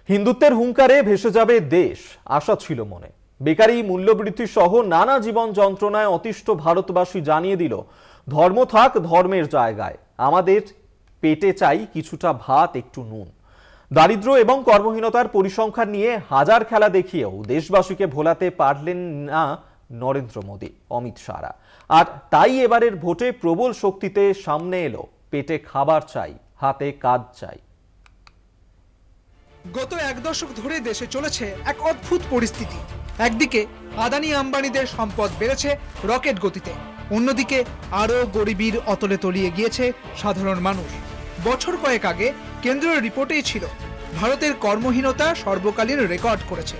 হিন্দুত্বের হুঙ্কারে ভেসে যাবে দেশ, আশা ছিল মনে। বেকারি, মূল্যবৃদ্ধি সহ নানা জীবন যন্ত্রণায় অতিষ্ঠ ভারতবাসী জানিয়ে দিল, ধর্ম থাক ধর্মের জায়গায়, আমাদের পেটে চাই কিছুটা ভাত, একটু নুন। দারিদ্র্য এবং কর্মহীনতার পরিসংখ্যান নিয়ে হাজার খেলা দেখিয়েও দেশবাসীকে ভোলাতে পারলেন না নরেন্দ্র মোদী, অমিত শাহরা। আর তাই এবারের ভোটে প্রবল শক্তিতে সামনে এলো, পেটে খাবার চাই, হাতে কাজ চাই। গত এক দশক ধরে দেশে চলেছে এক অদ্ভুত পরিস্থিতি। একদিকে আদানি আম্বানিদের সম্পদ বেড়েছে রকেট গতিতে, অন্যদিকে আরো গরিবীর অতলে তলিয়ে গিয়েছে সাধারণ মানুষ। বছর কয়েক আগে কেন্দ্রের রিপোর্টেই ছিল ভারতের কর্মহীনতা সর্বকালীন রেকর্ড করেছে।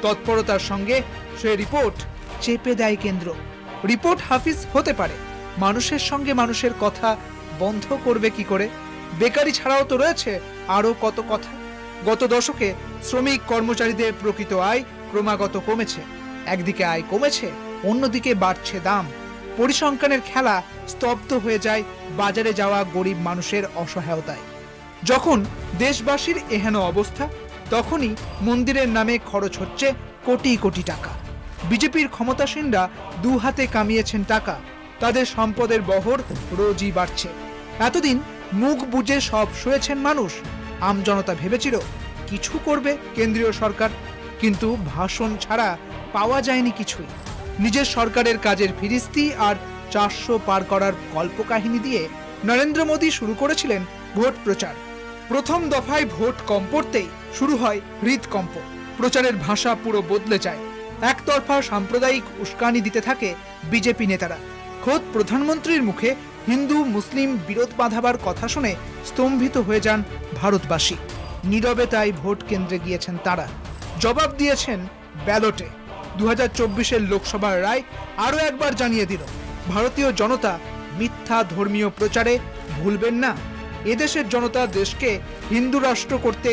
তৎপরতার সঙ্গে সে রিপোর্ট চেপে দেয় কেন্দ্র। রিপোর্ট হাফিজ হতে পারে, মানুষের সঙ্গে মানুষের কথা বন্ধ করবে কি করে? বেকারি ছাড়াও তো রয়েছে আরো কত কথা। গত দশকে শ্রমিক কর্মচারীদের প্রকৃত আয় ক্রমাগত কমেছে। একদিকে আয় কমেছে, অন্যদিকে বাড়ছে দাম। পরিসংখ্যানের খেলা স্তব্ধ হয়ে যায় বাজারে যাওয়া গরিব মানুষের অসহায়তায়। যখন দেশবাসীর এহেন অবস্থা, তখনই মন্দিরের নামে খরচ হচ্ছে কোটি কোটি টাকা। বিজেপির ক্ষমতাসীনরা দু হাতে কামিয়েছেন টাকা, তাদের সম্পদের বহর রোজই বাড়ছে। এতদিন মুখ বুজে সব সয়েছেন মানুষ। আমজনতা ভেবেছিল কিছু করবে কেন্দ্রীয় সরকার, কিন্তু ভাষণ ছাড়া পাওয়া যায়নি কিছুই। নিজের সরকারের কাজের ফিরিস্তি আর 400 পার করার কল্পকাহিনী দিয়ে নরেন্দ্র মোদী শুরু করেছিলেন ভোট প্রচার। প্রথম দফায় ভোট কম পড়তেই শুরু হয় হৃদকম্প। প্রচারের ভাষা পুরো বদলে যায়। একতরফা সাম্প্রদায়িক উস্কানি দিতে থাকে বিজেপি নেতারা। খোদ প্রধানমন্ত্রীর মুখে হিন্দু মুসলিম বিরোধ বাঁধাবার কথা শুনে স্তম্ভিত হয়ে যান ভারতবাসী। নীরবে তাই ভোট কেন্দ্রে গিয়েছেন তারা, জবাব দিয়েছেন ব্যালটে। 2024-এর লোকসভার রায় আরো একবার জানিয়ে দিল, ভারতীয় জনতা মিথ্যা ধর্মীয় প্রচারে ভুলবেন না। এদেশের জনতা দেশকে হিন্দু রাষ্ট্র করতে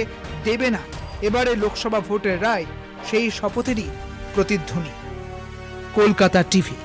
দেবে না। এবারে লোকসভা ভোটের রায় সেই শপথেরই প্রতিধ্বনি। কলকাতা টিভি।